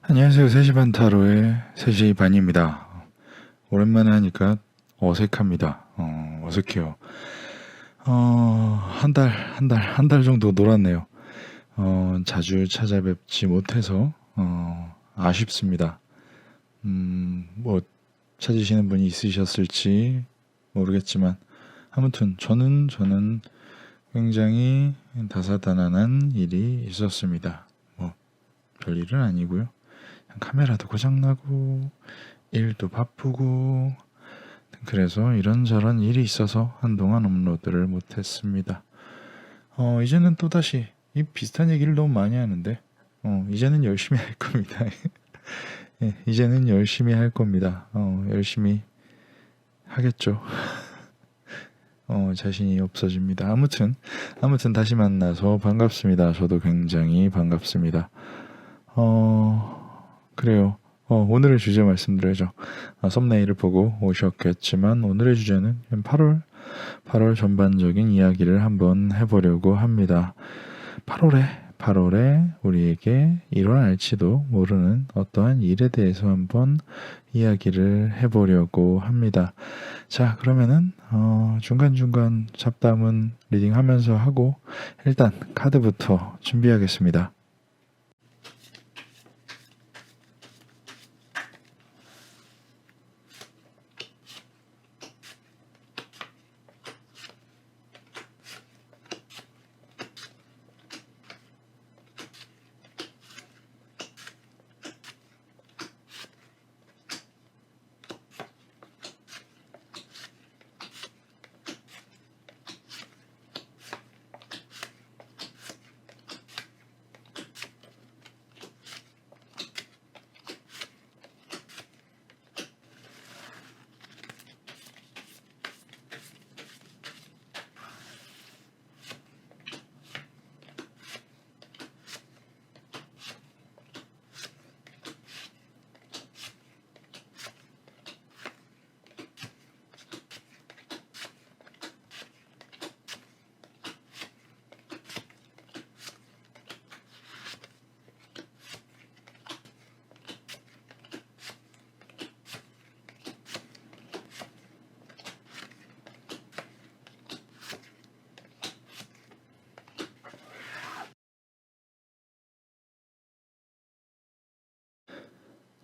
안녕하세요. 3시 반 타로의 3시 반입니다. 오랜만에 하니까 어색합니다. 어색해요. 한 달 정도 놀았네요. 자주 찾아뵙지 못해서, 아쉽습니다. 뭐, 찾으시는 분이 있으셨을지 모르겠지만, 아무튼, 저는 굉장히 다사다난한 일이 있었습니다. 뭐, 별일은 아니고요. 카메라도 고장나고, 일도 바쁘고, 그래서 이런저런 일이 있어서 한동안 업로드를 못했습니다. 이제는 또다시 이 비슷한 얘기를 너무 많이 하는데, 이제는 열심히 할 겁니다. 예, 이제는 열심히 할 겁니다. 열심히 하겠죠. 자신이 없어집니다. 아무튼 다시 만나서 반갑습니다. 저도 굉장히 반갑습니다. 그래요. 오늘의 주제 말씀드려야죠. 썸네일을 보고 오셨겠지만 오늘의 주제는 8월 전반적인 이야기를 한번 해보려고 합니다. 8월에 우리에게 일어날지도 모르는 어떠한 일에 대해서 한번 이야기를 해보려고 합니다. 자, 그러면은 중간중간 잡담은 리딩하면서 하고 일단 카드부터 준비하겠습니다.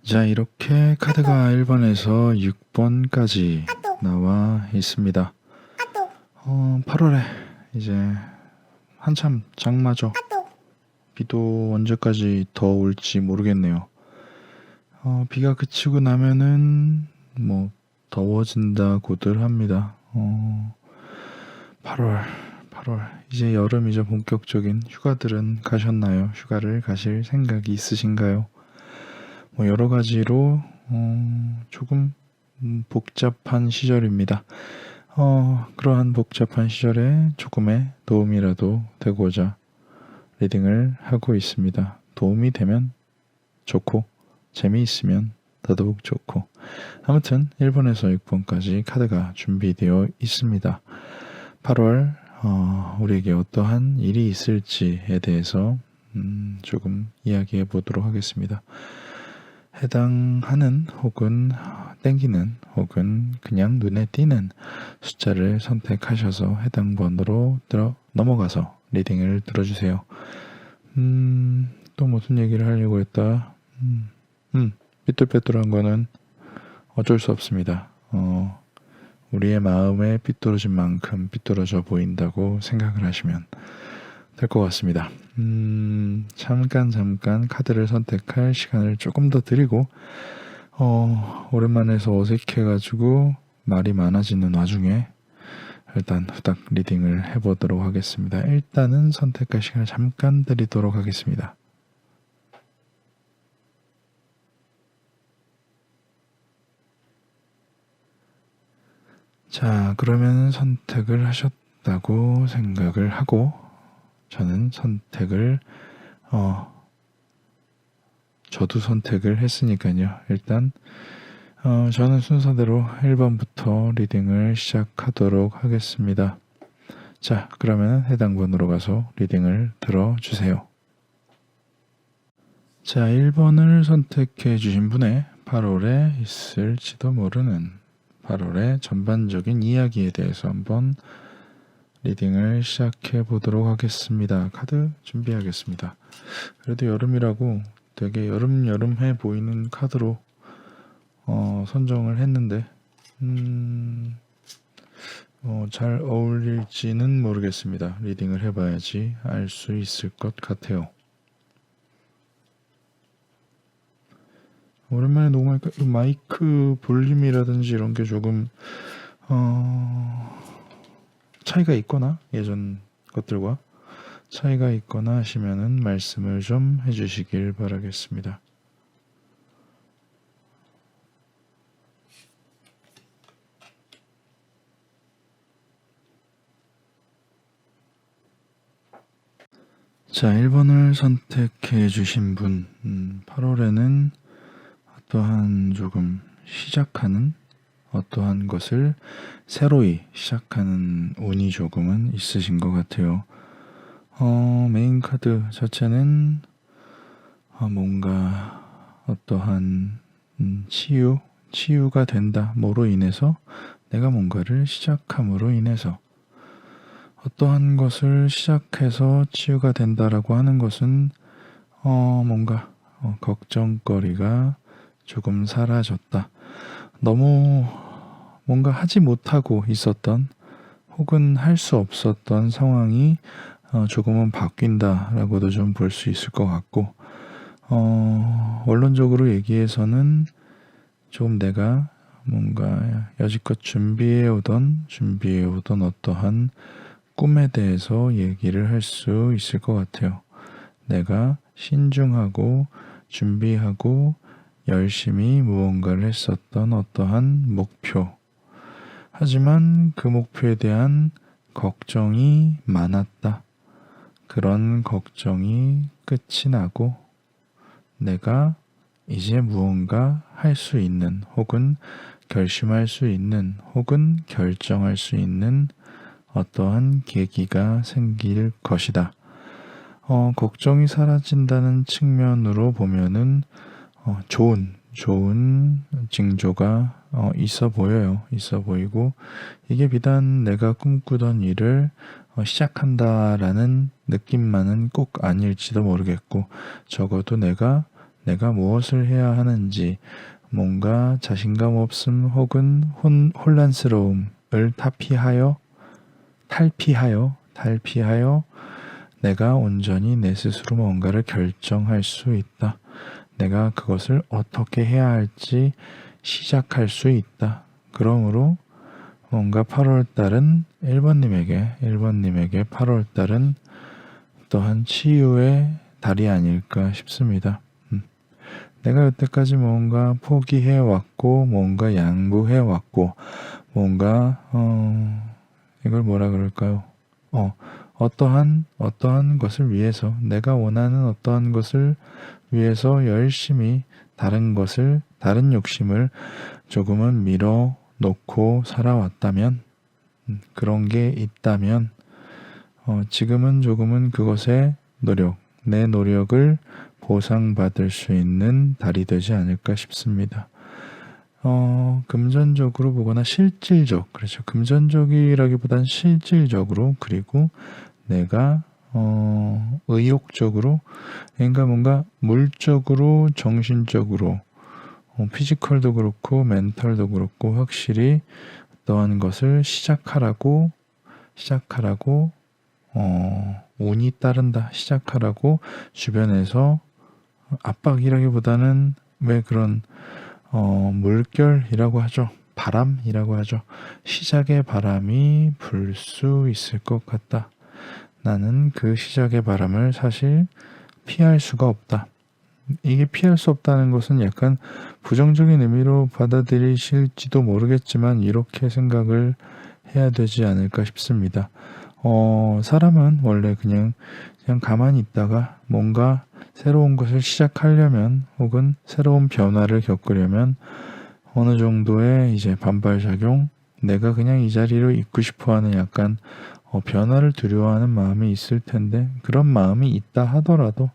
자, 이렇게 카드가 1번에서 6번까지 나와 있습니다. 8월에 이제 한참 장마죠. 비도 언제까지 더 올지 모르겠네요. 비가 그치고 나면은 뭐 더워진다고들 합니다. 8월 이제 여름이죠. 본격적인 휴가들은 가셨나요? 휴가를 가실 생각이 있으신가요? 뭐 여러 가지로 조금 복잡한 시절입니다. 그러한 복잡한 시절에 조금의 도움이라도 되고자 리딩을 하고 있습니다. 도움이 되면 좋고 재미있으면 더더욱 좋고 아무튼 1번에서 6번까지 카드가 준비되어 있습니다. 8월 우리에게 어떠한 일이 있을지에 대해서 조금 이야기해 보도록 하겠습니다. 해당하는 혹은 땡기는 혹은 그냥 눈에 띄는 숫자를 선택하셔서 해당 번호로 넘어가서 리딩을 들어주세요. 또 무슨 얘기를 하려고 했다. 삐뚤빼뚤한 거는 어쩔 수 없습니다. 우리의 마음에 삐뚤어진 만큼 삐뚤어져 보인다고 생각을 하시면 될 것 같습니다. 잠깐 카드를 선택할 시간을 조금 더 드리고 오랜만에 해서 어색해가지고 말이 많아지는 와중에 일단 후딱 리딩을 해보도록 하겠습니다. 일단은 선택할 시간을 잠깐 드리도록 하겠습니다. 자, 그러면 선택을 하셨다고 생각을 하고 저는 저도 선택을 했으니까요. 일단 저는 순서대로 1번부터 리딩을 시작하도록 하겠습니다. 자, 그러면 해당 번호로 가서 리딩을 들어주세요. 자, 1번을 선택해 주신 분의 8월에 있을지도 모르는 8월의 전반적인 이야기에 대해서 한번 리딩을 시작해 보도록 하겠습니다. 카드 준비하겠습니다. 그래도 여름이라고 되게 여름해 보이는 카드로 선정을 했는데 잘 어울릴지는 모르겠습니다. 리딩을 해봐야지 알 수 있을 것 같아요. 오랜만에 녹음하니까 마이크 볼륨이라든지 이런 게 조금 차이가 있거나 예전 것들과 차이가 있거나 하시면은 말씀을 좀 해주시길 바라겠습니다. 자, 1번을 선택해 주신 분 8월에는 어떠한 조금 시작하는 어떠한 것을 새로이 시작하는 운이 조금은 있으신 것 같아요. 메인 카드 자체는 뭔가 어떠한 치유가 된다. 뭐로 인해서 내가 뭔가를 시작함으로 인해서 어떠한 것을 시작해서 치유가 된다라고 하는 것은 뭔가 걱정거리가 조금 사라졌다. 너무 뭔가 하지 못하고 있었던 혹은 할 수 없었던 상황이 조금은 바뀐다라고도 좀 볼 수 있을 것 같고 원론적으로 얘기해서는 조금 내가 뭔가 여지껏 준비해오던 어떠한 꿈에 대해서 얘기를 할 수 있을 것 같아요. 내가 신중하고 준비하고 열심히 무언가를 했었던 어떠한 목표. 하지만 그 목표에 대한 걱정이 많았다. 그런 걱정이 끝이 나고 내가 이제 무언가 할 수 있는 혹은 결심할 수 있는 혹은 결정할 수 있는 어떠한 계기가 생길 것이다. 걱정이 사라진다는 측면으로 보면은 좋은 징조가 있어 보여요. 있어 보이고 이게 비단 내가 꿈꾸던 일을 시작한다라는 느낌만은 꼭 아닐지도 모르겠고 적어도 내가 무엇을 해야 하는지 뭔가 자신감 없음 혹은 혼란스러움을 탈피하여 내가 온전히 내 스스로 뭔가를 결정할 수 있다. 내가 그것을 어떻게 해야 할지 시작할 수 있다. 그러므로 뭔가 8월달은 1번님에게 8월달은 또한 치유의 달이 아닐까 싶습니다. 내가 여태까지 뭔가 포기해왔고 뭔가 양보해왔고 뭔가 이걸 뭐라 그럴까요? 어떠한 것을 위해서 내가 원하는 어떠한 것을 위해서 열심히 다른 욕심을 조금은 밀어놓고 살아왔다면 그런 게 있다면 지금은 조금은 그것의 내 노력을 보상받을 수 있는 달이 되지 않을까 싶습니다. 금전적으로 보거나 그렇죠. 금전적이라기보단 실질적으로 그리고 내가 의욕적으로 그러니까 뭔가 물적으로 정신적으로 피지컬도 그렇고 멘탈도 그렇고 확실히 어떠한 것을 시작하라고 운이 따른다. 시작하라고 주변에서 압박이라기보다는 왜 그런 물결이라고 하죠. 바람이라고 하죠. 시작의 바람이 불 수 있을 것 같다. 나는 그 시작의 바람을 사실 피할 수가 없다. 이게 피할 수 없다는 것은 약간 부정적인 의미로 받아들이실지도 모르겠지만 이렇게 생각을 해야 되지 않을까 싶습니다. 사람은 원래 그냥 가만히 있다가 뭔가 새로운 것을 시작하려면 혹은 새로운 변화를 겪으려면 어느 정도의 이제 반발작용, 내가 그냥 이 자리로 있고 싶어하는 약간 변화를 두려워하는 마음이 있을 텐데 그런 마음이 있다 하더라도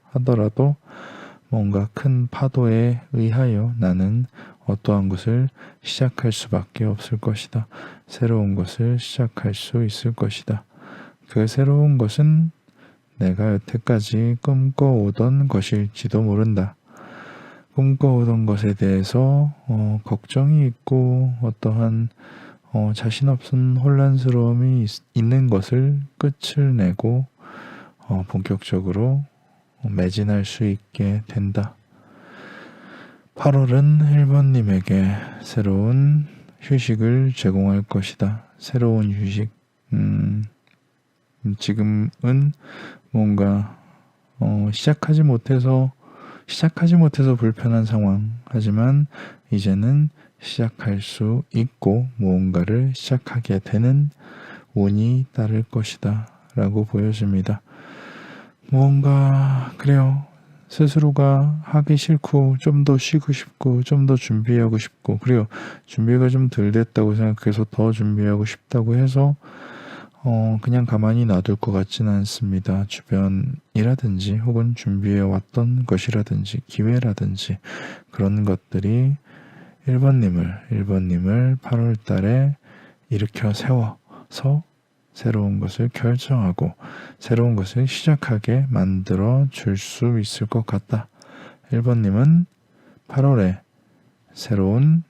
뭔가 큰 파도에 의하여 나는 어떠한 것을 시작할 수밖에 없을 것이다. 새로운 것을 시작할 수 있을 것이다. 그 새로운 것은 내가 여태까지 꿈꿔오던 것일지도 모른다. 꿈꿔오던 것에 대해서 걱정이 있고 어떠한 자신 없은 혼란스러움이 있는 것을 끝을 내고 본격적으로 매진할 수 있게 된다. 8월은 1번님에게 새로운 휴식을 제공할 것이다. 새로운 휴식. 지금은 뭔가 시작하지 못해서 불편한 상황. 하지만 이제는 시작할 수 있고 무언가를 시작하게 되는 운이 따를 것이다. 라고 보여집니다. 뭔가 그래요. 스스로가 하기 싫고 좀 더 쉬고 싶고 좀 더 준비하고 싶고 그리고 준비가 좀 덜 됐다고 생각해서 더 준비하고 싶다고 해서 그냥 가만히 놔둘 것 같지는 않습니다. 주변이라든지 혹은 준비해왔던 것이라든지 기회라든지 그런 것들이 1번님을 8월 달에 일으켜 세워서 새로운 것을 결정하고 새로운 것을 시작하게 만들어 줄 수 있을 것 같다. 1번님은 8월에 새로운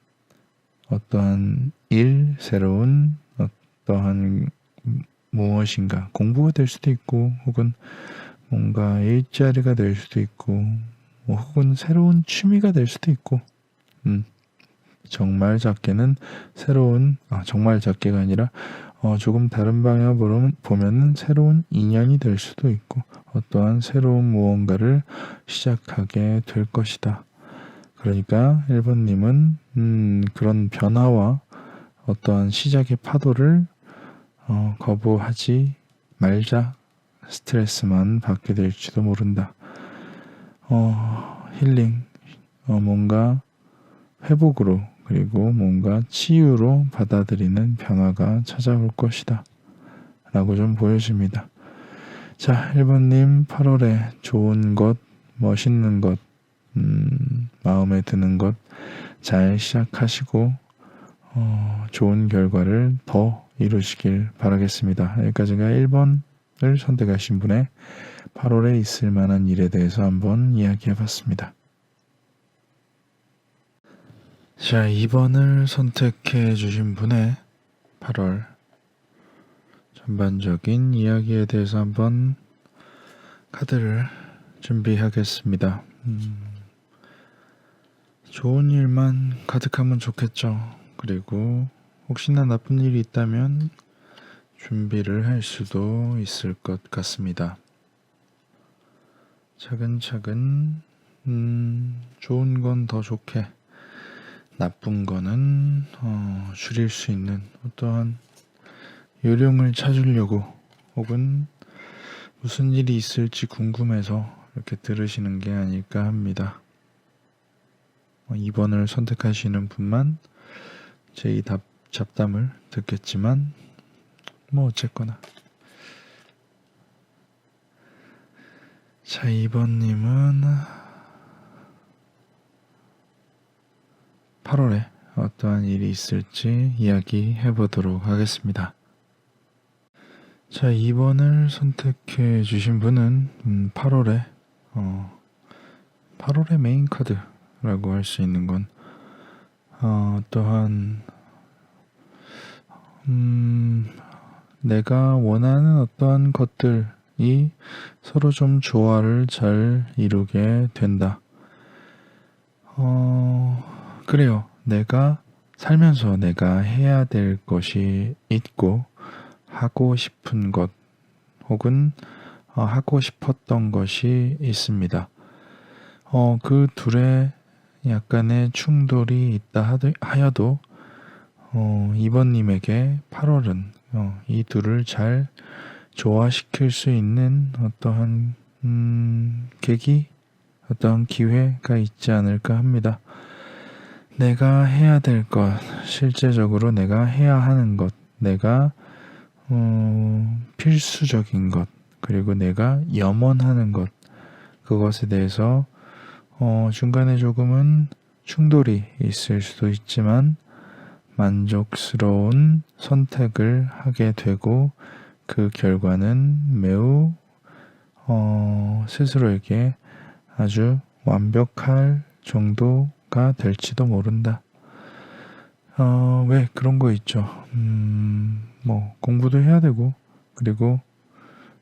어떠한 일, 새로운 어떠한 무엇인가 공부가 될 수도 있고 혹은 뭔가 일자리가 될 수도 있고 혹은 새로운 취미가 될 수도 있고 정말 작게는 정말 작게가 아니라 조금 다른 방향으로 보면은 새로운 인연이 될 수도 있고 어떠한 새로운 무언가를 시작하게 될 것이다. 그러니까 1번님은 그런 변화와 어떠한 시작의 파도를 거부하지 말자. 스트레스만 받게 될지도 모른다. 힐링, 뭔가 회복으로 그리고 뭔가 치유로 받아들이는 변화가 찾아올 것이다. 라고 좀 보여집니다. 자, 1번님 8월에 좋은 것, 멋있는 것, 마음에 드는 것 잘 시작하시고 좋은 결과를 더 이루시길 바라겠습니다. 여기까지가 1번을 선택하신 분의 8월에 있을 만한 일에 대해서 한번 이야기해봤습니다. 자, 2번을 선택해 주신 분의 8월 전반적인 이야기에 대해서 한번 카드를 준비하겠습니다. 좋은 일만 가득하면 좋겠죠. 그리고 혹시나 나쁜 일이 있다면 준비를 할 수도 있을 것 같습니다. 차근차근 좋은 건 더 좋게 나쁜 거는 줄일 수 있는 어떠한 요령을 찾으려고 혹은 무슨 일이 있을지 궁금해서 이렇게 들으시는 게 아닐까 합니다. 2번을 선택하시는 분만 제 이 잡담을 듣겠지만 어쨌거나 자, 2번님은 8월에 어떠한 일이 있을지 이야기해 보도록 하겠습니다. 자, 2번을 선택해 주신 분은 8월에 메인 카드라고 할 수 있는 건 또한 내가 원하는 어떠한 것들이 서로 좀 조화를 잘 이루게 된다. 그래요. 내가 살면서 내가 해야 될 것이 있고 하고 싶은 것 혹은 하고 싶었던 것이 있습니다. 그 둘의 약간의 충돌이 있다 하여도 2번님에게 8월은 이 둘을 잘 조화시킬 수 있는 어떠한 계기, 어떠한 기회가 있지 않을까 합니다. 내가 해야 될 것, 실제적으로 내가 해야 하는 것, 내가 필수적인 것, 그리고 내가 염원하는 것, 그것에 대해서 중간에 조금은 충돌이 있을 수도 있지만 만족스러운 선택을 하게 되고 그 결과는 매우 스스로에게 아주 완벽할 정도가 될지도 모른다. 왜 그런 거 있죠. 뭐 공부도 해야 되고 그리고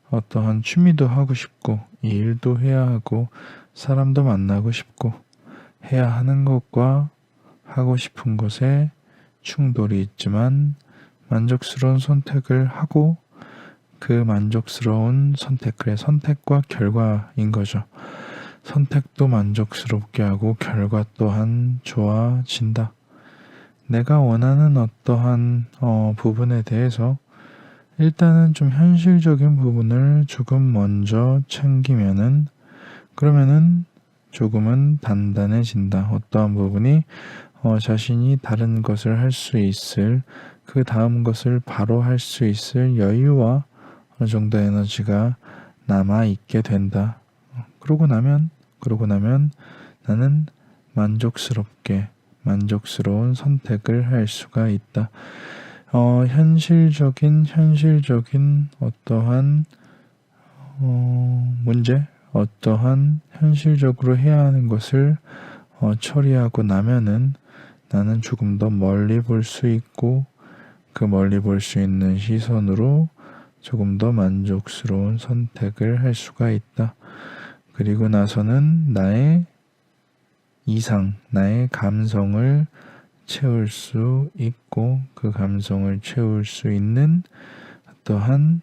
어떠한 취미도 하고 싶고 일도 해야 하고 사람도 만나고 싶고 해야 하는 것과 하고 싶은 것에 충돌이 있지만 만족스러운 선택을 하고 그 만족스러운 선택, 그래 선택과 결과인 거죠. 선택도 만족스럽게 하고 결과 또한 좋아진다. 내가 원하는 어떠한 부분에 대해서 일단은 좀 현실적인 부분을 조금 먼저 챙기면은 그러면은 조금은 단단해진다. 어떠한 부분이 자신이 다른 것을 할 수 있을 그 다음 것을 바로 할 수 있을 여유와 어느 정도 에너지가 남아 있게 된다. 그러고 나면 나는 만족스러운 선택을 할 수가 있다. 현실적인 어떠한 문제, 어떠한 현실적으로 해야 하는 것을 처리하고 나면은 나는 조금 더 멀리 볼 수 있고 그 멀리 볼 수 있는 시선으로 조금 더 만족스러운 선택을 할 수가 있다. 그리고 나서는 나의 감성을 채울 수 있고 그 감성을 채울 수 있는 어떠한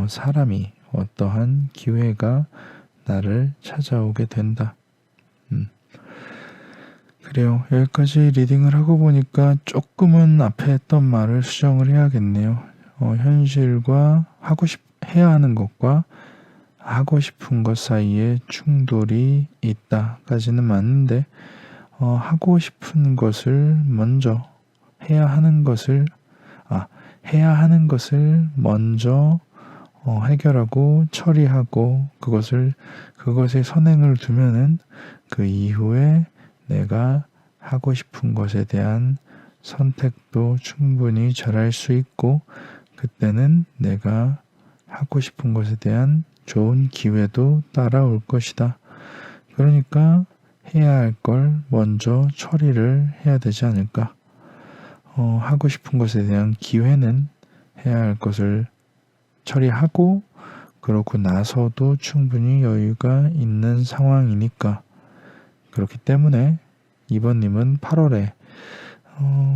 사람이 어떠한 기회가 나를 찾아오게 된다. 그래요. 여기까지 리딩을 하고 보니까 조금은 앞에 했던 말을 수정을 해야겠네요. 현실과 해야 하는 것과 하고 싶은 것 사이에 충돌이 있다까지는 맞는데 하고 싶은 것을 먼저 해야 하는 것을 먼저 해결하고 처리하고 그것에 선행을 두면은 그 이후에 내가 하고 싶은 것에 대한 선택도 충분히 잘할 수 있고 그때는 내가 하고 싶은 것에 대한 좋은 기회도 따라올 것이다. 그러니까 해야 할 걸 먼저 처리를 해야 되지 않을까. 하고 싶은 것에 대한 기회는 해야 할 것을 처리하고 그러고 나서도 충분히 여유가 있는 상황이니까 그렇기 때문에 2번님은 8월에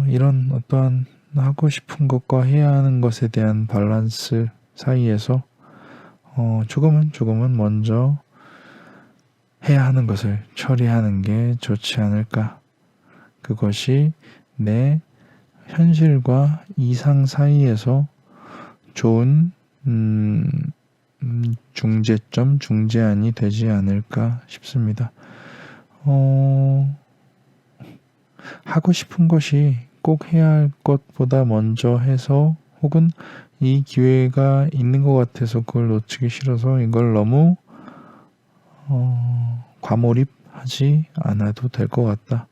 이런 어떠한 하고 싶은 것과 해야 하는 것에 대한 밸런스 사이에서 조금은 먼저 해야 하는 것을 처리하는 게 좋지 않을까. 그것이 내 현실과 이상 사이에서 좋은 중재안이 되지 않을까 싶습니다. 하고 싶은 것이 꼭 해야 할 것보다 먼저 해서 혹은 이 기회가 있는 것 같아서 그걸 놓치기 싫어서 이걸 너무 과몰입하지 않아도 될 것 같다.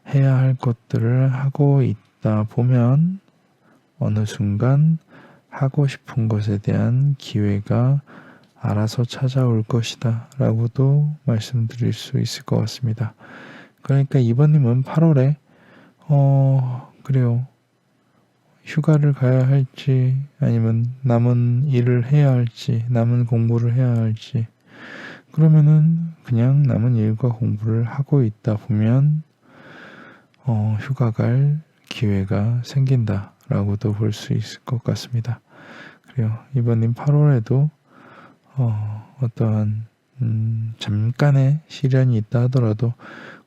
해야 할 것들을 하고 있다 보면 어느 순간 하고 싶은 것에 대한 기회가 알아서 찾아올 것이다 라고도 말씀드릴 수 있을 것 같습니다. 그러니까 2번님은 8월에 그래요. 휴가를 가야 할지 아니면 남은 일을 해야 할지 남은 공부를 해야 할지 그러면은 그냥 남은 일과 공부를 하고 있다 보면 휴가 갈 기회가 생긴다라고도 볼 수 있을 것 같습니다. 그래요. 이번님 8월에도 어떠한 잠깐의 시련이 있다 하더라도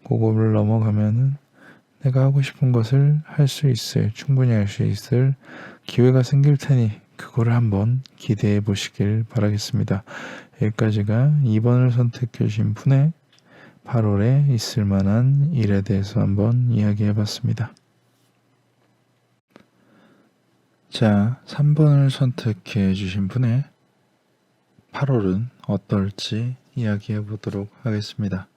그거를 넘어가면은 내가 하고 싶은 것을 충분히 할 수 있을 기회가 생길 테니 그거를 한번 기대해 보시길 바라겠습니다. 여기까지가 2번을 선택해 주신 분의 8월에 있을 만한 일에 대해서 한번 이야기해 봤습니다. 자, 3번을 선택해 주신 분의 8월은 어떨지 이야기해 보도록 하겠습니다.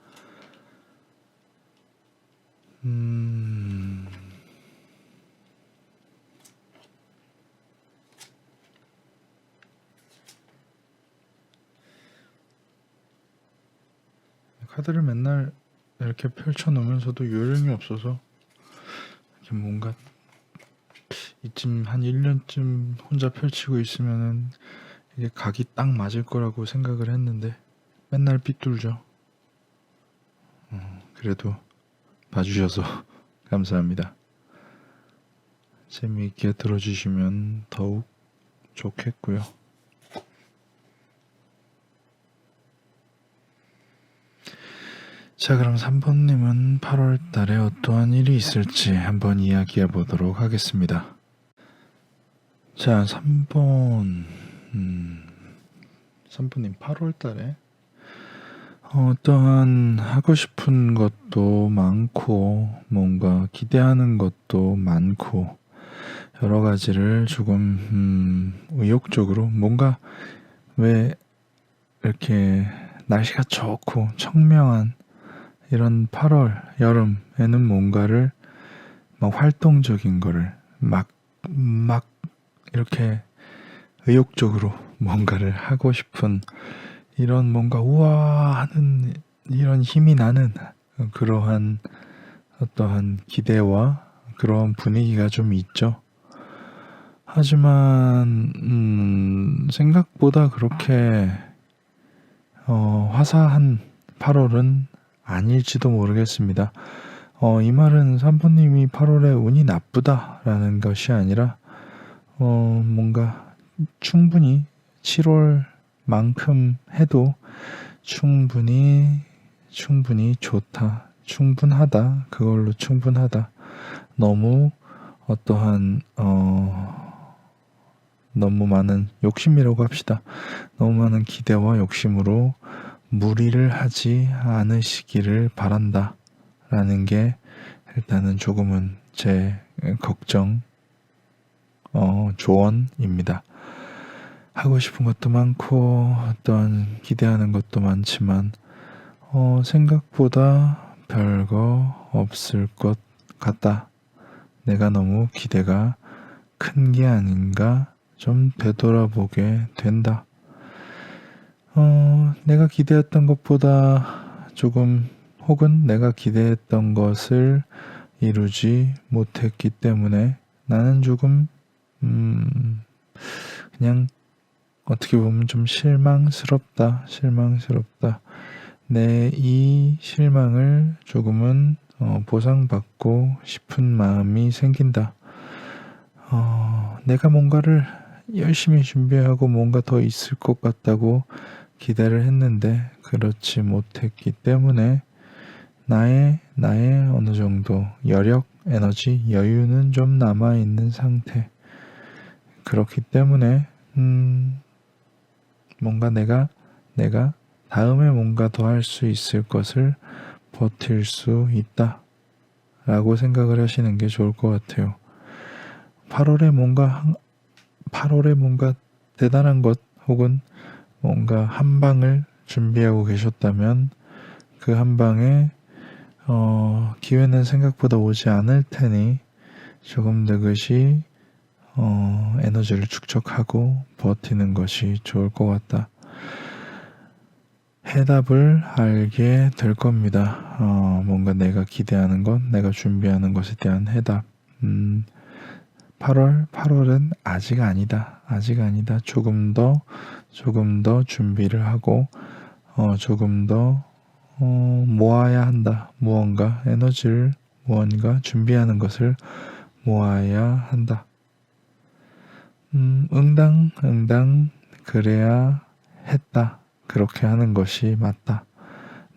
카드를 맨날 이렇게 펼쳐놓으면서도 요령이 없어서 이렇게 뭔가 이쯤 한 1년쯤 혼자 펼치고 있으면은 이게 각이 딱 맞을 거라고 생각을 했는데 맨날 삐뚤죠. 그래도 봐주셔서 감사합니다. 재미있게 들어주시면 더욱 좋겠고요. 자, 그럼 3번님은 8월 달에 어떠한 일이 있을지 한번 이야기해 보도록 하겠습니다. 자, 3번님 8월 달에 어떠한 하고 싶은 것도 많고 뭔가 기대하는 것도 많고 여러 가지를 조금 의욕적으로 뭔가 왜 이렇게 날씨가 좋고 청명한 이런 8월 여름에는 뭔가를 막 활동적인 거를 막 이렇게 의욕적으로 뭔가를 하고 싶은 이런 뭔가 우와 하는 이런 힘이 나는 그러한 어떠한 기대와 그런 분위기가 좀 있죠. 하지만 생각보다 그렇게 화사한 8월은 아닐지도 모르겠습니다. 이 말은 3번님이 8월에 운이 나쁘다라는 것이 아니라 뭔가 충분히 7월만큼 해도 충분히 좋다, 충분하다, 그걸로 충분하다. 너무 어떠한 너무 많은 욕심이라고 합시다. 너무 많은 기대와 욕심으로 무리를 하지 않으시기를 바란다 라는 게 일단은 조금은 제 걱정 조언입니다. 하고 싶은 것도 많고 어떤 기대하는 것도 많지만 생각보다 별거 없을 것 같다. 내가 너무 기대가 큰 게 아닌가 좀 되돌아보게 된다. 내가 기대했던 것보다 조금 혹은 내가 기대했던 것을 이루지 못했기 때문에 나는 조금 그냥 어떻게 보면 좀 실망스럽다. 내 이 실망을 조금은 보상받고 싶은 마음이 생긴다. 내가 뭔가를 열심히 준비하고 뭔가 더 있을 것 같다고 기대를 했는데 그렇지 못했기 때문에 나의 어느 정도 여력, 에너지, 여유는 좀 남아있는 상태. 그렇기 때문에 뭔가 내가 다음에 뭔가 더 할 수 있을 것을 버틸 수 있다 라고 생각을 하시는 게 좋을 것 같아요. 8월에 뭔가 대단한 것 혹은 뭔가 한 방을 준비하고 계셨다면 그 한 방에 기회는 생각보다 오지 않을 테니 조금 느긋이 에너지를 축적하고 버티는 것이 좋을 것 같다. 해답을 알게 될 겁니다. 뭔가 내가 기대하는 것, 내가 준비하는 것에 대한 해답. 8월은 아직 아니다. 조금 더 준비를 하고, 조금 더, 모아야 한다. 무언가 준비하는 것을 모아야 한다. 응당, 그래야 했다. 그렇게 하는 것이 맞다.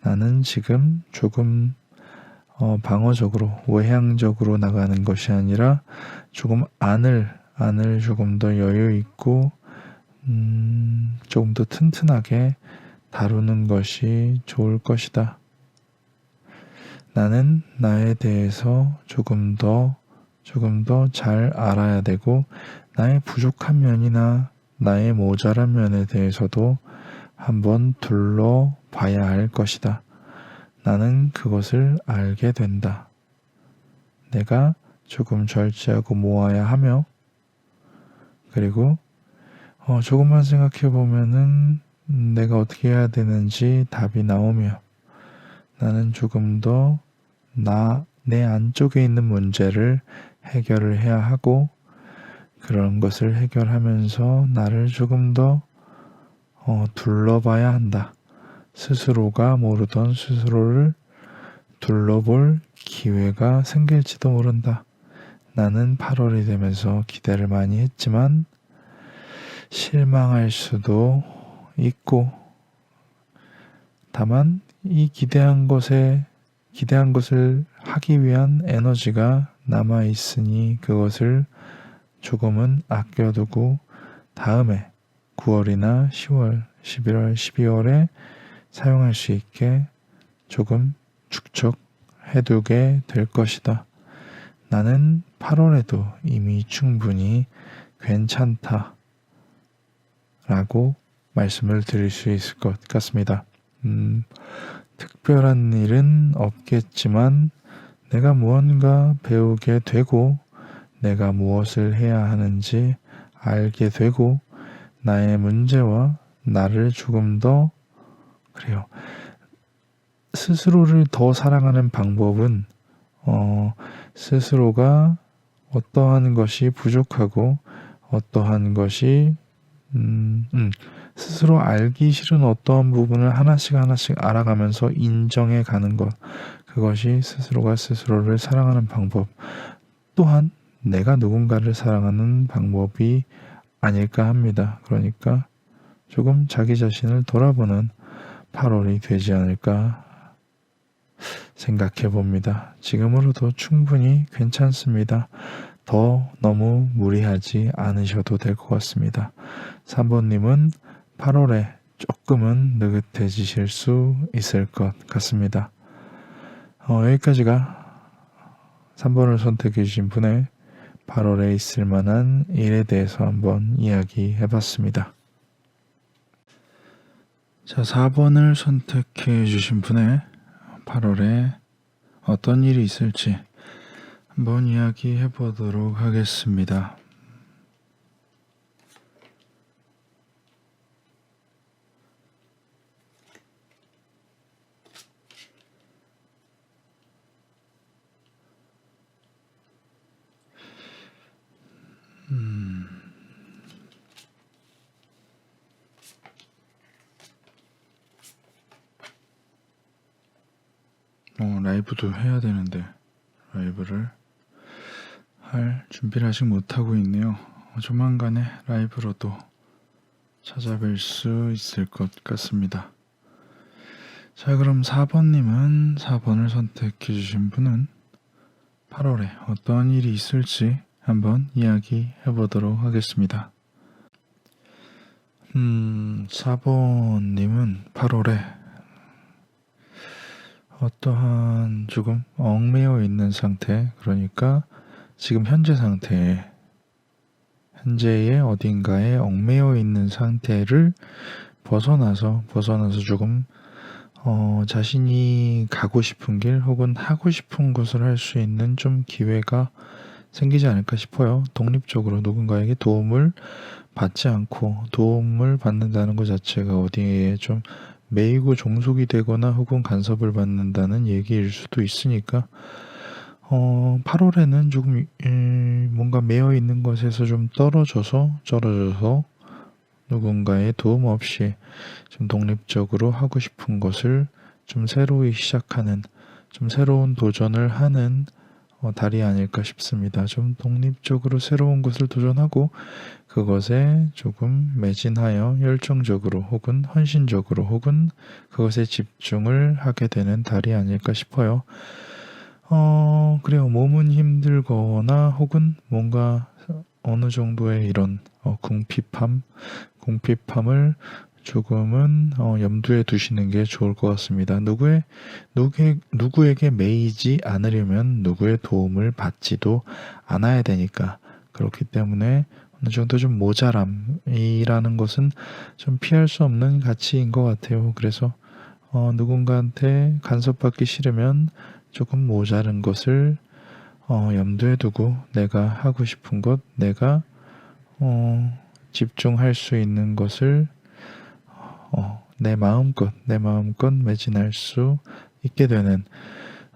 나는 지금 조금 방어적으로, 외향적으로 나가는 것이 아니라 조금 안을 조금 더 여유 있고, 조금 더 튼튼하게 다루는 것이 좋을 것이다. 나는 나에 대해서 조금 더 잘 알아야 되고, 나의 부족한 면이나 나의 모자란 면에 대해서도 한번 둘러봐야 할 것이다. 나는 그것을 알게 된다. 내가 조금 절제하고 모아야 하며, 그리고 조금만 생각해 보면은 내가 어떻게 해야 되는지 답이 나오며, 나는 조금 더 내 안쪽에 있는 문제를 해결을 해야 하고, 그런 것을 해결하면서 나를 조금 더 둘러봐야 한다. 스스로가 모르던 스스로를 둘러볼 기회가 생길지도 모른다. 나는 8월이 되면서 기대를 많이 했지만 실망할 수도 있고, 다만 이 기대한 것을 하기 위한 에너지가 남아 있으니 그것을 조금은 아껴두고 다음에 9월이나 10월, 11월, 12월에 사용할 수 있게 조금 축적해두게 될 것이다. 나는 8월에도 이미 충분히 괜찮다 라고 말씀을 드릴 수 있을 것 같습니다. 특별한 일은 없겠지만 내가 무언가 배우게 되고 내가 무엇을 해야 하는지 알게 되고 나의 문제와 나를 조금 더 스스로를 더 사랑하는 방법은 스스로가 어떠한 것이 부족하고 어떠한 것이 스스로 알기 싫은 어떠한 부분을 하나씩 알아가면서 인정해 가는 것, 그것이 스스로가 스스로를 사랑하는 방법, 또한 내가 누군가를 사랑하는 방법이 아닐까 합니다. 그러니까 조금 자기 자신을 돌아보는 8월이 되지 않을까 생각해 봅니다. 지금으로도 충분히 괜찮습니다. 더 너무 무리하지 않으셔도 될 것 같습니다. 3번님은 8월에 조금은 느긋해지실 수 있을 것 같습니다. 여기까지가 3번을 선택해 주신 분의 8월에 있을 만한 일에 대해서 한번 이야기해 봤습니다. 자, 4번을 선택해 주신 분의 8월에 어떤 일이 있을지 한번 이야기해 보도록 하겠습니다. 라이브도 해야 되는데 라이브를 할 준비를 아직 못하고 있네요. 조만간에 라이브로도 찾아뵐 수 있을 것 같습니다. 자, 그럼 4번님은 4번을 선택해 주신 분은 8월에 어떠한 일이 있을지 한번 이야기해 보도록 하겠습니다. 4번님은 8월에 어떠한 조금 얽매여 있는 상태, 그러니까 지금 현재의 어딘가에 얽매여 있는 상태를 벗어나서 조금 자신이 가고 싶은 길 혹은 하고 싶은 것을 할 수 있는 좀 기회가 생기지 않을까 싶어요. 독립적으로 누군가에게 도움을 받지 않고 도움을 받는다는 것 자체가 어디에 좀 매이고 종속이 되거나 혹은 간섭을 받는다는 얘기일 수도 있으니까 8월에는 조금 뭔가 매여 있는 것에서 좀 떨어져서 누군가의 도움 없이 좀 독립적으로 하고 싶은 것을 좀 새로이 시작하는, 좀 새로운 도전을 하는 달이 아닐까 싶습니다. 좀 독립적으로 새로운 것을 도전하고 그것에 조금 매진하여 열정적으로 혹은 헌신적으로 혹은 그것에 집중을 하게 되는 달이 아닐까 싶어요. 그래요. 몸은 힘들거나 혹은 뭔가 어느 정도의 이런 궁핍함을 조금은 염두에 두시는 게 좋을 것 같습니다. 누구에게 매이지 않으려면 누구의 도움을 받지도 않아야 되니까, 그렇기 때문에 어느 정도 좀 모자람이라는 것은 좀 피할 수 없는 가치인 것 같아요. 그래서 누군가한테 간섭받기 싫으면 조금 모자른 것을 염두에 두고 내가 하고 싶은 것, 내가 집중할 수 있는 것을 내 마음껏 매진할 수 있게 되는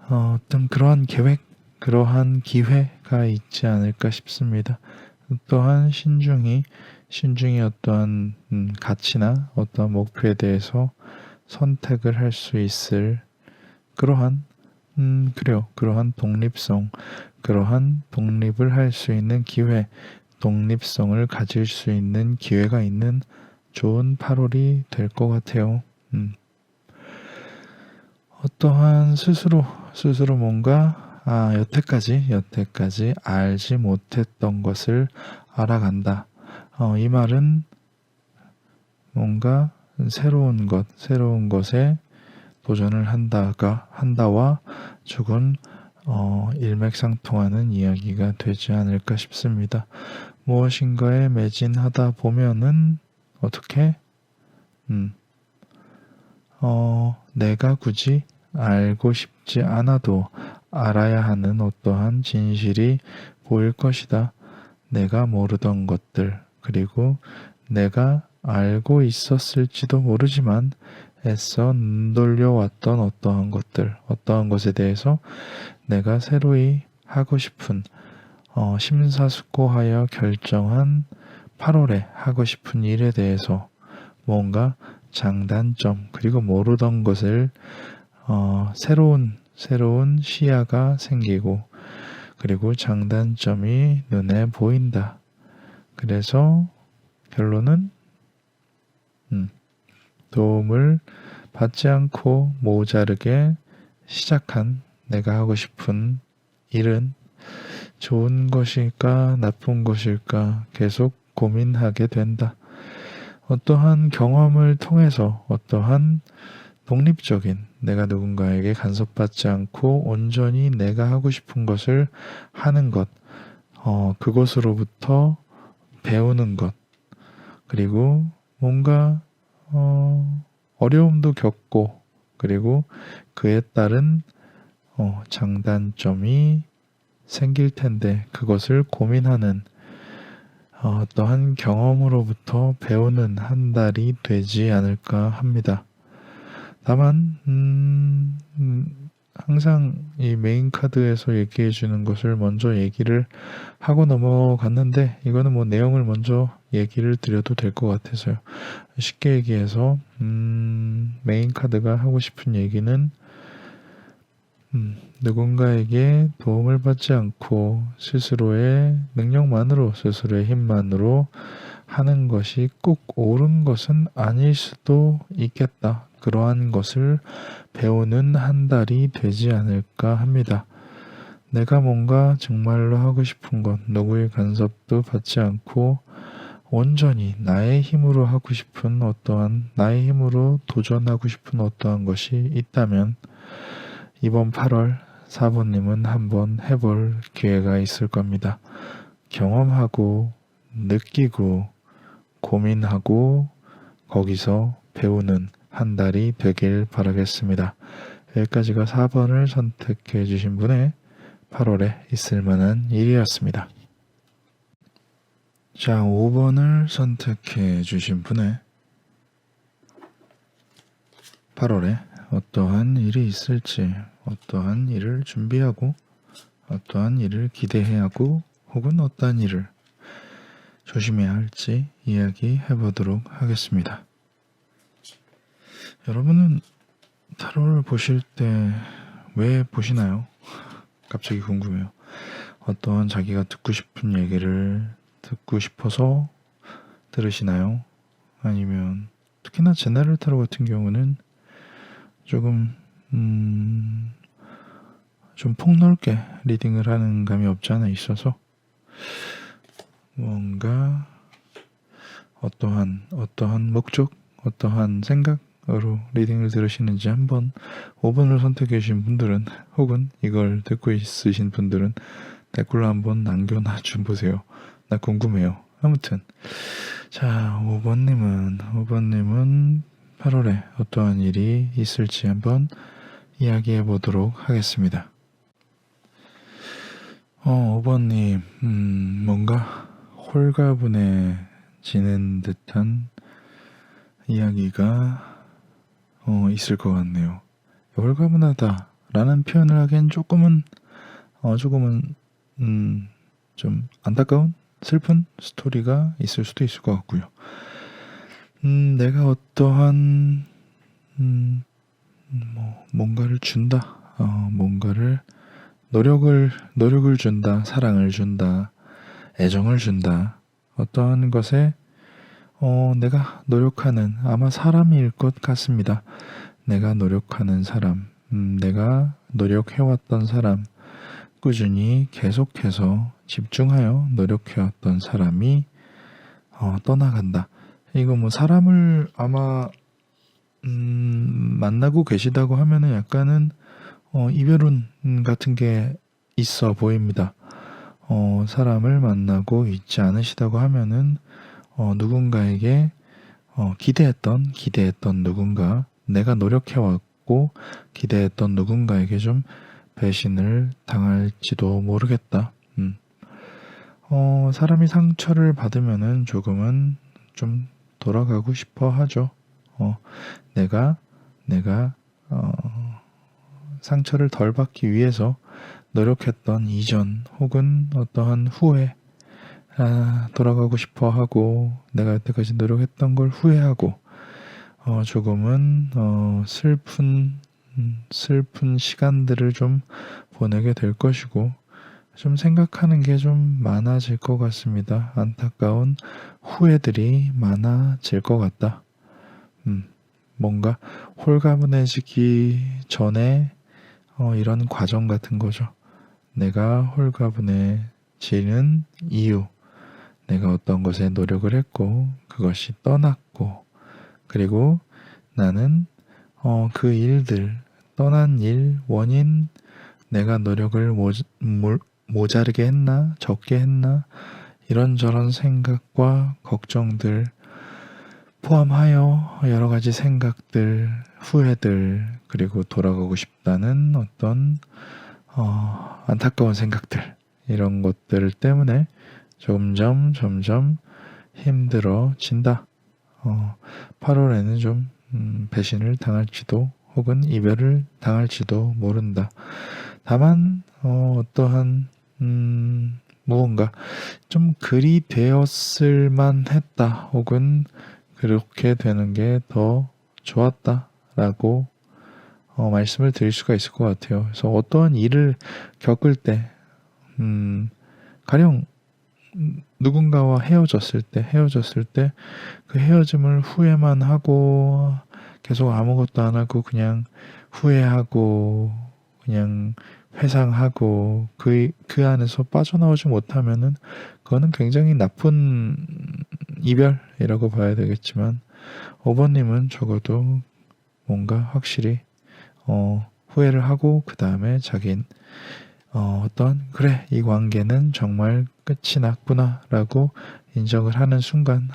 어떤 그러한 계획, 그러한 기회가 있지 않을까 싶습니다. 또한 신중히 어떠한 가치나 어떠한 목표에 대해서 선택을 할 수 있을 그러한 그러한 독립성, 그러한 독립을 할 수 있는 기회, 독립성을 가질 수 있는 기회가 있는 좋은 8월이 될 것 같아요. 어떠한 스스로 뭔가 여태까지 알지 못했던 것을 알아간다. 이 말은 뭔가 새로운 것에 도전을 한다와 조금 일맥상통하는 이야기가 되지 않을까 싶습니다. 무엇인가에 매진하다 보면은 어떻게 내가 굳이 알고 싶지 않아도 알아야 하는 어떠한 진실이 보일 것이다. 내가 모르던 것들, 그리고 내가 알고 있었을지도 모르지만 애써 눈돌려왔던 어떠한 것에 대해서 내가 새로이 하고 싶은 심사숙고하여 결정한 8월에 하고 싶은 일에 대해서 뭔가 장단점, 그리고 모르던 것을 새로운 시야가 생기고, 그리고 장단점이 눈에 보인다. 그래서 결론은 도움을 받지 않고 모자르게 시작한 내가 하고 싶은 일은 좋은 것일까 나쁜 것일까 계속 고민하게 된다. 어떠한 경험을 통해서 어떠한 독립적인, 내가 누군가에게 간섭받지 않고 온전히 내가 하고 싶은 것을 하는 것, 그것으로부터 배우는 것, 그리고 뭔가 어려움도 겪고, 그리고 그에 따른 장단점이 생길 텐데 그것을 고민하는 어떠한 경험으로부터 배우는 한 달이 되지 않을까 합니다. 다만 항상 이 메인 카드에서 얘기해 주는 것을 먼저 얘기를 하고 넘어갔는데, 이거는 뭐 내용을 먼저 얘기를 드려도 될 것 같아서요. 쉽게 얘기해서 메인 카드가 하고 싶은 얘기는 누군가에게 도움을 받지 않고 스스로의 능력만으로, 스스로의 힘만으로 하는 것이 꼭 옳은 것은 아닐 수도 있겠다. 그러한 것을 배우는 한 달이 되지 않을까 합니다. 내가 뭔가 정말로 하고 싶은 것, 누구의 간섭도 받지 않고 온전히 나의 힘으로 하고 싶은 나의 힘으로 도전하고 싶은 어떠한 것이 있다면 이번 8월 4번님은 한번 해볼 기회가 있을 겁니다. 경험하고 느끼고 고민하고 거기서 배우는 한 달이 되길 바라겠습니다. 여기까지가 4번을 선택해 주신 분의 8월에 있을 만한 일이었습니다. 자, 5번을 선택해 주신 분의 8월에 어떠한 일이 있을지, 어떠한 일을 준비하고, 어떠한 일을 기대해야 하고, 혹은 어떠한 일을 조심해야 할지 이야기해 보도록 하겠습니다. 여러분은 타로를 보실 때 왜 보시나요? 갑자기 궁금해요. 어떠한 자기가 듣고 싶은 얘기를 듣고 싶어서 들으시나요? 아니면 특히나 제너럴 타로 같은 경우는 조금 좀 폭넓게 리딩을 하는 감이 없지 않아 있어서 뭔가 어떠한 목적, 어떠한 생각으로 리딩을 들으시는지 한번 5번을 선택해 주신 분들은, 혹은 이걸 듣고 있으신 분들은 댓글로 한번 남겨놔 좀 보세요. 나 궁금해요. 아무튼 자, 5번님은 8월에 어떠한 일이 있을지 한번 이야기해 보도록 하겠습니다. 5번님, 뭔가 홀가분해지는 듯한 이야기가 있을 것 같네요. 홀가분하다라는 표현을 하기엔 조금은 좀 안타까운 슬픈 스토리가 있을 수도 있을 것 같고요. 내가 어떠한 뭔가를 준다, 뭔가를 노력을 준다, 사랑을 준다, 애정을 준다, 어떠한 것에 내가 노력하는 아마 사람일 것 같습니다. 내가 노력하는 사람, 내가 노력해왔던 사람, 꾸준히 계속해서 집중하여 노력해왔던 사람이 떠나간다. 이거 뭐 사람을 아마 만나고 계시다고 하면은 약간은 이별운 같은 게 있어 보입니다. 사람을 만나고 있지 않으시다고 하면은 누군가에게 기대했던 누군가, 내가 노력해왔고 기대했던 누군가에게 좀 배신을 당할지도 모르겠다. 사람이 상처를 받으면은 조금은 좀 돌아가고 싶어 하죠. 내가 상처를 덜 받기 위해서 노력했던 이전 혹은 어떠한 후회, 돌아가고 싶어 하고 내가 여태까지 노력했던 걸 후회하고 조금은 슬픈 시간들을 좀 보내게 될 것이고 좀 생각하는 게 좀 많아질 것 같습니다. 안타까운 후회들이 많아질 것 같다. 뭔가 홀가분해지기 전에 이런 과정 같은 거죠. 내가 홀가분해지는 이유, 내가 어떤 것에 노력을 했고 그것이 떠났고, 그리고 나는 그 일들, 떠난 일, 원인, 내가 노력을 모자르게 했나, 적게 했나, 이런저런 생각과 걱정들 포함하여 여러 가지 생각들, 후회들, 그리고 돌아가고 싶다는 어떤 안타까운 생각들, 이런 것들 때문에 점점 힘들어진다. 8월에는 좀 배신을 당할지도 혹은 이별을 당할지도 모른다. 다만 어떠한 무언가 좀 그리 되었을 만했다 혹은 그렇게 되는 게 더 좋았다라고 말씀을 드릴 수가 있을 것 같아요. 그래서 어떠한 일을 겪을 때 가령 누군가와 헤어졌을 때 그 헤어짐을 후회만 하고 계속 아무것도 안 하고 그냥 후회하고 그냥 회상하고 그 안에서 빠져나오지 못하면은 그거는 굉장히 나쁜 이별이라고 봐야 되겠지만, 5번님은 적어도 뭔가 확실히 후회를 하고 그 다음에 자긴 그래, 이 관계는 정말 끝이 났구나 라고 인정을 하는 순간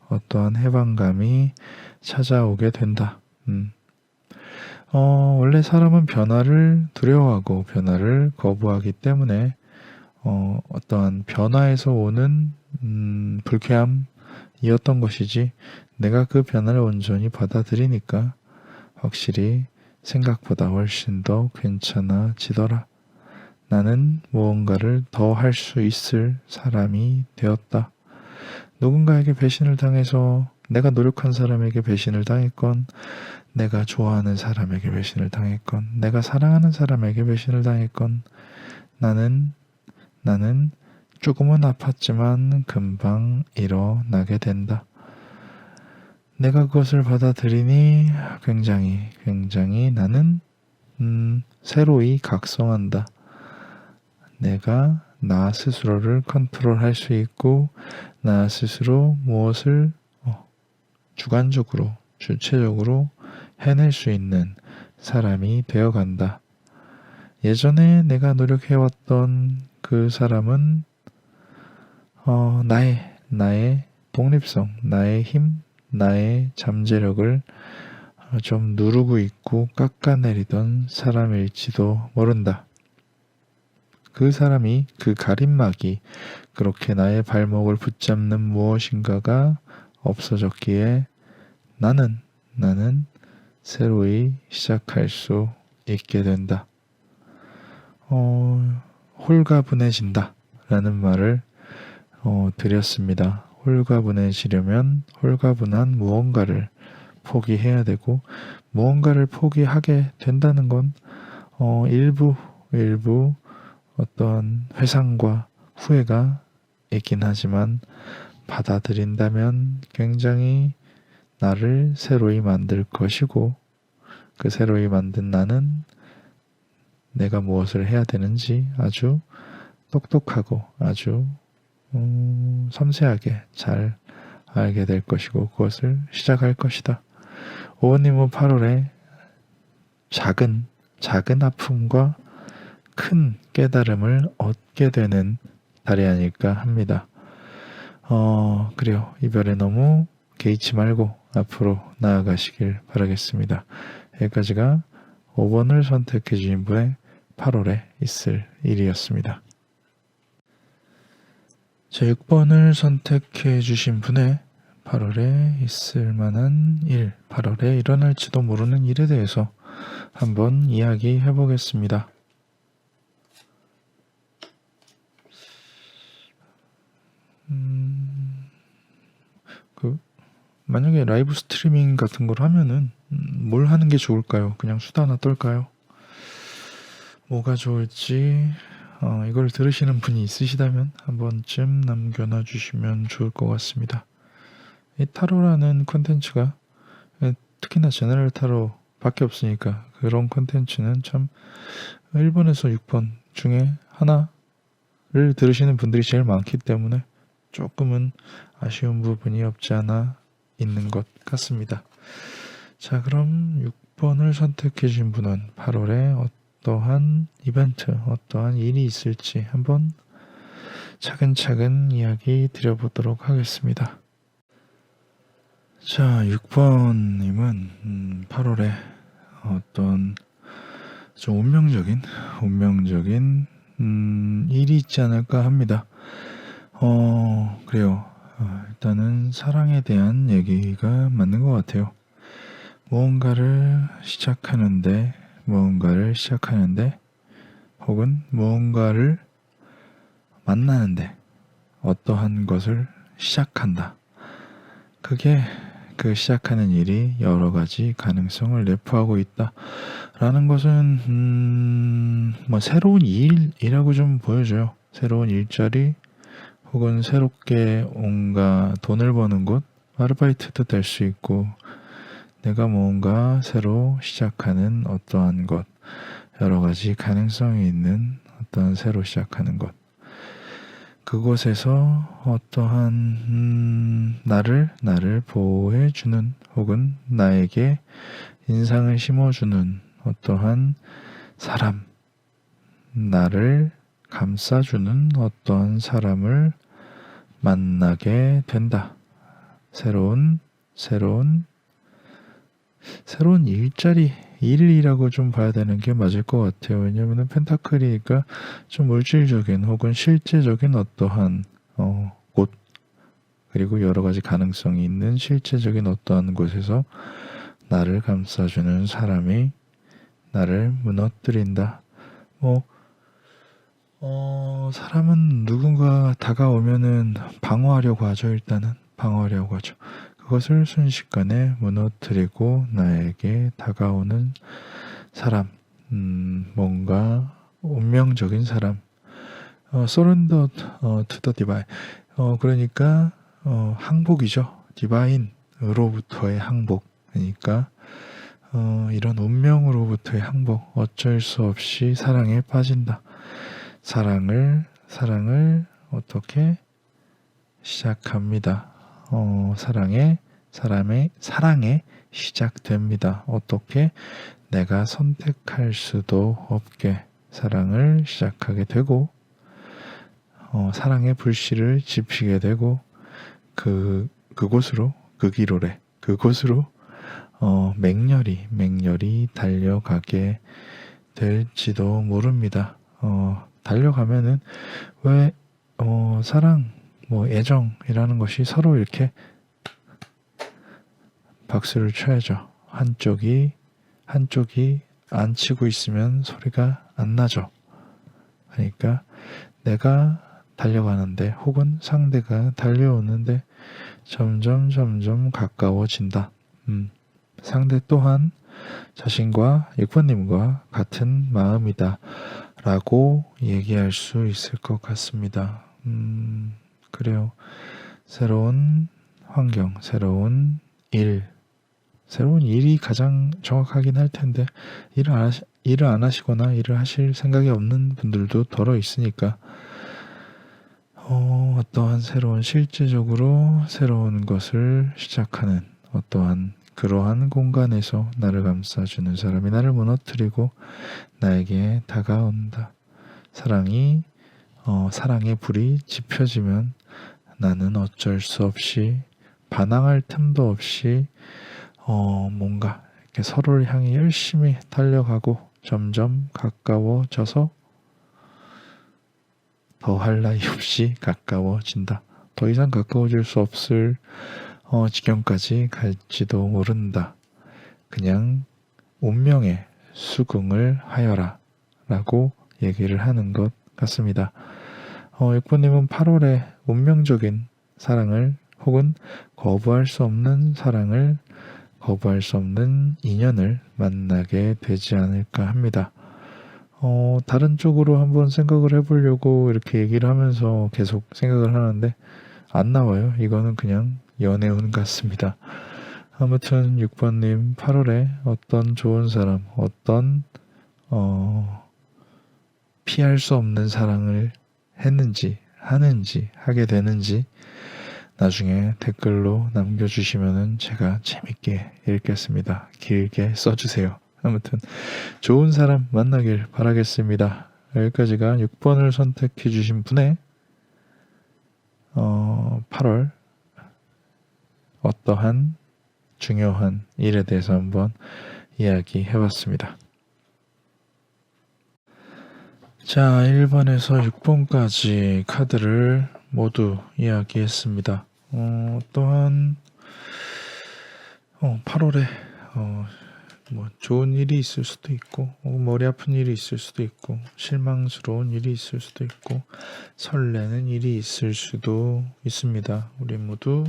어떠한 해방감이 찾아오게 된다. 원래 사람은 변화를 두려워하고 변화를 거부하기 때문에 어떠한 변화에서 오는 불쾌함이었던 것이지, 내가 그 변화를 온전히 받아들이니까 확실히 생각보다 훨씬 더 괜찮아지더라. 나는 무언가를 더 할 수 있을 사람이 되었다. 누군가에게 배신을 당해서 내가 노력한 사람에게 배신을 당했건, 내가 좋아하는 사람에게 배신을 당했건, 내가 사랑하는 사람에게 배신을 당했건, 나는 조금은 아팠지만 금방 일어나게 된다. 내가 그것을 받아들이니 굉장히 나는 새로이 각성한다. 내가 나 스스로를 컨트롤할 수 있고 나 스스로 무엇을 주관적으로, 주체적으로 해낼 수 있는 사람이 되어간다. 예전에 내가 노력해왔던 그 사람은 나의 독립성, 나의 힘, 나의 잠재력을 좀 누르고 있고 깎아내리던 사람일지도 모른다. 그 사람이, 그 가림막이 그렇게 나의 발목을 붙잡는 무엇인가가 없어졌기에 나는 새로이 시작할 수 있게 된다. 홀가분해진다 라는 말을 드렸습니다. 홀가분해지려면 홀가분한 무언가를 포기해야 되고, 무언가를 포기하게 된다는 건 일부 어떤 회상과 후회가 있긴 하지만, 받아들인다면 굉장히 나를 새로이 만들 것이고, 그 새로이 만든 나는 내가 무엇을 해야 되는지 아주 똑똑하고 아주 섬세하게 잘 알게 될 것이고, 그것을 시작할 것이다. 오호님은 8월에 작은 아픔과 큰 깨달음을 얻게 되는 달이 아닐까 합니다. 그래요. 이별에 너무 개의치 말고 앞으로 나아가시길 바라겠습니다. 여기까지가 5번을 선택해 주신 분의 8월에 있을 일이었습니다. 자, 6번을 선택해 주신 분의 8월에 있을 만한 일, 8월에 일어날지도 모르는 일에 대해서 한번 이야기해 보겠습니다. 만약에 라이브 스트리밍 같은 걸 하면은 뭘 하는 게 좋을까요? 그냥 수다 하나 떨까요? 뭐가 좋을지 이걸 들으시는 분이 있으시다면 한 번쯤 남겨놔 주시면 좋을 것 같습니다. 이 타로라는 콘텐츠가 특히나 제너럴 타로 밖에 없으니까, 그런 콘텐츠는 참 1번에서 6번 중에 하나를 들으시는 분들이 제일 많기 때문에 조금은 아쉬운 부분이 없지 않아 있는 것 같습니다. 자, 그럼 6번을 선택해 주신 분은 8월에 어떠한 이벤트, 어떠한 일이 있을지 한번 차근차근 이야기 드려보도록 하겠습니다. 자, 6번님은 8월에 어떤 좀 운명적인 일이 있지 않을까 합니다. 그래요. 일단은 사랑에 대한 얘기가 맞는 것 같아요. 무언가를 시작하는데 혹은 무언가를 만나는데 어떠한 것을 시작한다. 그게 그 시작하는 일이 여러 가지 가능성을 내포하고 있다라는 것은 새로운 일이라고 좀 보여줘요. 새로운 일자리 혹은 새롭게 뭔가 돈을 버는 곳, 아르바이트도 될 수 있고, 내가 뭔가 새로 시작하는 어떠한 것, 여러 가지 가능성이 있는 어떠한 새로 시작하는 것, 그곳에서 어떠한 나를 보호해주는 혹은 나에게 인상을 심어주는 어떠한 사람, 나를 감싸주는 어떠한 사람을 만나게 된다. 새로운 일이라고 좀 봐야 되는 게 맞을 것 같아요. 왜냐하면 펜타클이가 좀 물질적인 혹은 실제적인 어떠한 곳, 그리고 여러 가지 가능성이 있는 실제적인 어떠한 곳에서 나를 감싸주는 사람이 나를 무너뜨린다. 사람은 누군가 다가오면은 방어하려고 하죠. 일단은 방어하려고 하죠. 그것을 순식간에 무너뜨리고 나에게 다가오는 사람, 뭔가 운명적인 사람, surrender to the divine. 그러니까 항복이죠. 디바인으로부터의 항복. 그러니까 이런 운명으로부터의 항복, 어쩔 수 없이 사랑에 빠진다. 사랑을 어떻게 시작합니다. 사랑에 시작됩니다. 어떻게? 내가 선택할 수도 없게 사랑을 시작하게 되고, 사랑의 불씨를 지피게 되고, 그곳으로 맹렬히 달려가게 될지도 모릅니다. 달려가면은 왜 사랑, 애정이라는 것이 서로 이렇게 박수를 쳐야죠. 한쪽이 안 치고 있으면 소리가 안 나죠. 그러니까 내가 달려가는데 혹은 상대가 달려오는데 점점 가까워진다. 상대 또한 자신과 6번님과 같은 마음이다 라고 얘기할 수 있을 것 같습니다. 그래요. 새로운 환경, 새로운 일이 가장 정확하긴 할 텐데 일을 안 하시거나 일을 하실 생각이 없는 분들도 덜어 있으니까 어떠한 새로운 실제적으로 새로운 것을 시작하는 어떠한 그러한 공간에서 나를 감싸주는 사람이 나를 무너뜨리고 나에게 다가온다. 사랑의 불이 지펴지면 나는 어쩔 수 없이 반항할 틈도 없이 뭔가 이렇게 서로를 향해 열심히 달려가고 점점 가까워져서 더할 나위 없이 가까워진다. 더 이상 가까워질 수 없을 지경까지 갈지도 모른다. 그냥 운명에 수긍을 하여라 라고 얘기를 하는 것 같습니다. 6번님은 8월에 운명적인 사랑을 혹은 거부할 수 없는 사랑을 거부할 수 없는 인연을 만나게 되지 않을까 합니다. 다른 쪽으로 한번 생각을 해보려고 이렇게 얘기를 하면서 계속 생각을 하는데 안 나와요. 이거는 그냥 연애운 같습니다. 아무튼 6번님 8월에 어떤 좋은 사람, 어떤 피할 수 없는 사랑을 했는지, 하는지, 하게 되는지 나중에 댓글로 남겨주시면은 제가 재밌게 읽겠습니다. 길게 써주세요. 아무튼 좋은 사람 만나길 바라겠습니다. 여기까지가 6번을 선택해 주신 분의 8월 어떠한 중요한 일에 대해서 한번 이야기해봤습니다. 자, 1번에서 6번까지 카드를 모두 이야기했습니다. 또한 8월에 뭐 좋은 일이 있을 수도 있고 머리 아픈 일이 있을 수도 있고 실망스러운 일이 있을 수도 있고 설레는 일이 있을 수도 있습니다. 우리 모두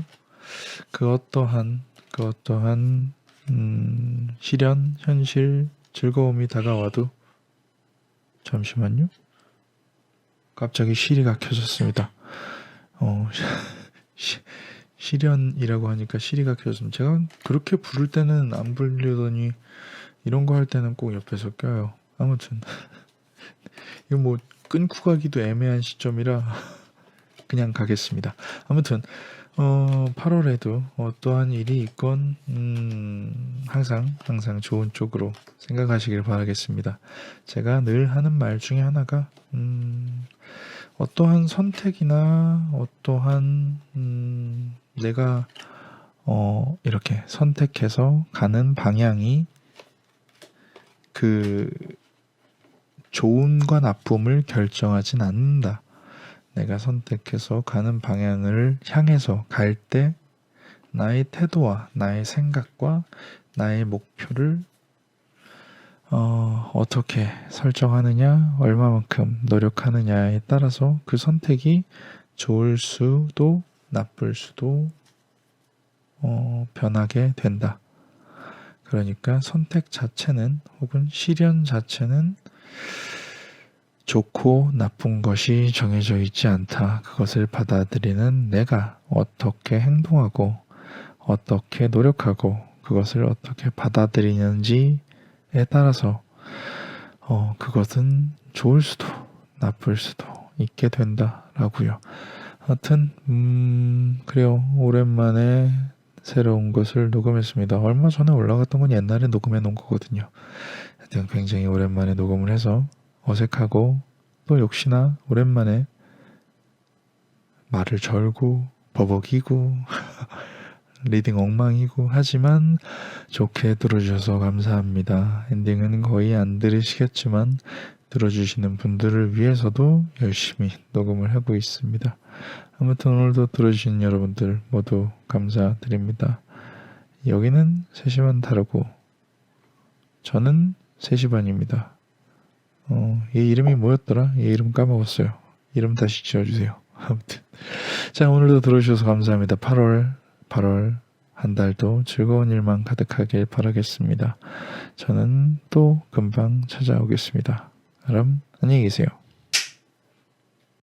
그 어떠한 시련, 현실, 즐거움이 다가와도 잠시만요. 갑자기 시리가 켜졌습니다. 시련이라고 하니까 시리가 켜졌습니다. 제가 그렇게 부를 때는 안 부르더니 이런 거 할 때는 꼭 옆에서 껴요. 아무튼 이거 뭐 끊고 가기도 애매한 시점이라 그냥 가겠습니다. 아무튼 8월에도 어떠한 일이 있건 항상 좋은 쪽으로 생각하시길 바라겠습니다. 제가 늘 하는 말 중에 하나가 어떠한 선택이나 어떠한 내가 이렇게 선택해서 가는 방향이 그 좋음과 나쁨을 결정하진 않는다. 내가 선택해서 가는 방향을 향해서 갈 때 나의 태도와 나의 생각과 나의 목표를 어떻게 설정하느냐, 얼마만큼 노력하느냐에 따라서 그 선택이 좋을 수도 나쁠 수도 변하게 된다. 그러니까 선택 자체는 혹은 시련 자체는 좋고 나쁜 것이 정해져 있지 않다. 그것을 받아들이는 내가 어떻게 행동하고 어떻게 노력하고 그것을 어떻게 받아들이는지에 따라서 그것은 좋을 수도 나쁠 수도 있게 된다라고요. 하여튼 그래요. 오랜만에 새로운 것을 녹음했습니다. 얼마 전에 올라갔던 건 옛날에 녹음해 놓은 거거든요. 하여튼 굉장히 오랜만에 녹음을 해서 어색하고 또 역시나 오랜만에 말을 절고 버벅이고 리딩 엉망이고 하지만 좋게 들어주셔서 감사합니다. 엔딩은 거의 안 들으시겠지만 들어주시는 분들을 위해서도 열심히 녹음을 하고 있습니다. 아무튼 오늘도 들어주신 여러분들 모두 감사드립니다. 여기는 세심한 다르고 저는 3시 반입니다. 얘 이름이 뭐였더라? 얘 이름 까먹었어요. 이름 다시 지어주세요. 아무튼 자, 오늘도 들어주셔서 감사합니다. 8월 한 달도 즐거운 일만 가득하길 바라겠습니다. 저는 또 금방 찾아오겠습니다. 그럼 안녕히 계세요.